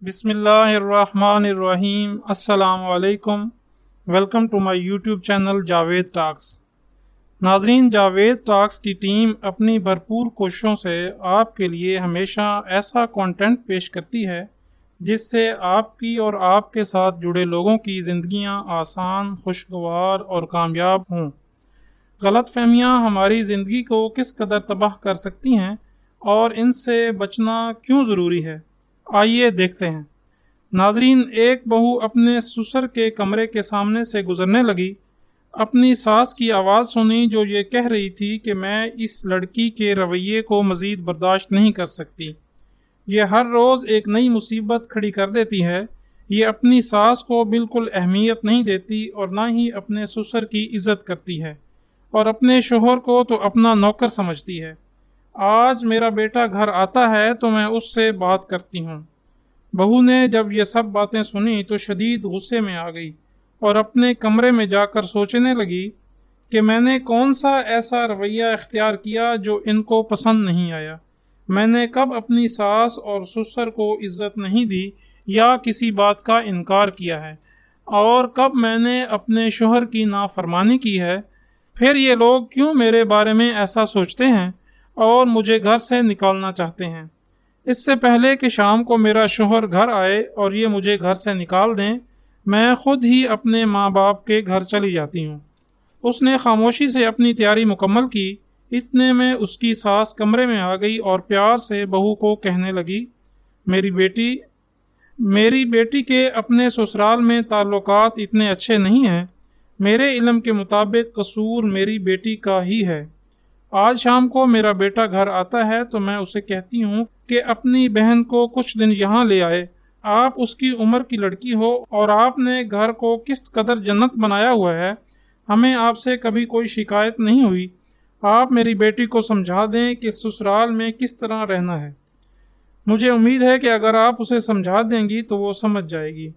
بسم اللہ الرحمن الرحیم۔ السلام علیکم۔ Welcome to my YouTube channel Javed talks. ناظرین، جاوید ٹاکس کی ٹیم اپنی بھرپور کوششوں سے آپ کے لیے ہمیشہ ایسا کنٹینٹ پیش کرتی ہے جس سے آپ کی اور آپ کے ساتھ جڑے لوگوں کی زندگیاں آسان، خوشگوار اور کامیاب ہوں۔ غلط فہمیاں ہماری زندگی کو کس قدر تباہ کر سکتی ہیں اور ان سے بچنا کیوں ضروری ہے، آئیے دیکھتے ہیں۔ ناظرین، ایک بہو اپنے سسر کے کمرے کے سامنے سے گزرنے لگی۔ اپنی ساس کی آواز سنی جو یہ کہہ رہی تھی کہ میں اس لڑکی کے رویے کو مزید برداشت نہیں کر سکتی۔ یہ ہر روز ایک نئی مصیبت کھڑی کر دیتی ہے۔ یہ اپنی ساس کو بالکل اہمیت نہیں دیتی اور نہ ہی اپنے سسر کی عزت کرتی ہے، اور اپنے شوہر کو تو اپنا نوکر سمجھتی ہے۔ آج میرا بیٹا گھر آتا ہے تو میں اس سے بات کرتی ہوں۔ بہو نے جب یہ سب باتیں سنی تو شدید غصے میں آ گئی اور اپنے کمرے میں جا کر سوچنے لگی کہ میں نے کون سا ایسا رویہ اختیار کیا جو ان کو پسند نہیں آیا۔ میں نے کب اپنی ساس اور سسر کو عزت نہیں دی یا کسی بات کا انکار کیا ہے، اور کب میں نے اپنے شوہر کی نافرمانی کی ہے؟ پھر یہ لوگ کیوں میرے بارے میں ایسا سوچتے ہیں اور مجھے گھر سے نکالنا چاہتے ہیں؟ اس سے پہلے کہ شام کو میرا شوہر گھر آئے اور یہ مجھے گھر سے نکال دیں، میں خود ہی اپنے ماں باپ کے گھر چلی جاتی ہوں۔ اس نے خاموشی سے اپنی تیاری مکمل کی۔ اتنے میں اس کی ساس کمرے میں آ گئی اور پیار سے بہو کو کہنے لگی، میری بیٹی کے اپنے سسرال میں تعلقات اتنے اچھے نہیں ہیں۔ میرے علم کے مطابق قصور میری بیٹی کا ہی ہے۔ آج شام کو میرا بیٹا گھر آتا ہے تو میں اسے کہتی ہوں کہ اپنی بہن کو کچھ دن یہاں لے آئے۔ آپ اس کی عمر کی لڑکی ہو اور آپ نے گھر کو کس قدر جنت بنایا ہوا ہے۔ ہمیں آپ سے کبھی کوئی شکایت نہیں ہوئی۔ آپ میری بیٹی کو سمجھا دیں کہ سسرال میں کس طرح رہنا ہے۔ مجھے امید ہے کہ اگر آپ اسے سمجھا دیں گی تو وہ سمجھ جائے گی۔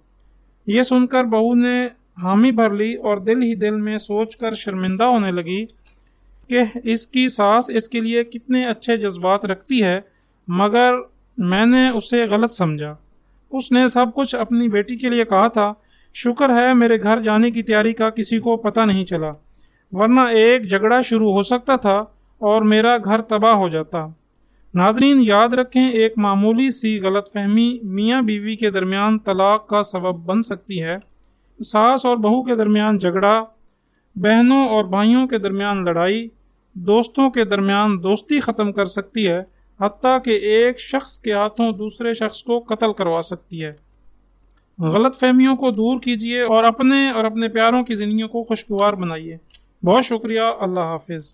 یہ سن کر بہو نے حامی بھر لی اور دل ہی دل میں سوچ کر شرمندہ ہونے لگی کہ اس کی ساس اس کے لیے کتنے اچھے جذبات رکھتی ہے، مگر میں نے اسے غلط سمجھا۔ اس نے سب کچھ اپنی بیٹی کے لیے کہا تھا۔ شکر ہے میرے گھر جانے کی تیاری کا کسی کو پتہ نہیں چلا، ورنہ ایک جھگڑا شروع ہو سکتا تھا اور میرا گھر تباہ ہو جاتا۔ ناظرین، یاد رکھیں، ایک معمولی سی غلط فہمی میاں بیوی کے درمیان طلاق کا سبب بن سکتی ہے۔ ساس اور بہو کے درمیان جھگڑا، بہنوں اور بھائیوں کے درمیان لڑائی، دوستوں کے درمیان دوستی ختم کر سکتی ہے، حتیٰ کہ ایک شخص کے ہاتھوں دوسرے شخص کو قتل کروا سکتی ہے۔ غلط فہمیوں کو دور کیجیے اور اپنے پیاروں کی زندگیوں کو خوشگوار بنائیے۔ بہت شکریہ۔ اللہ حافظ۔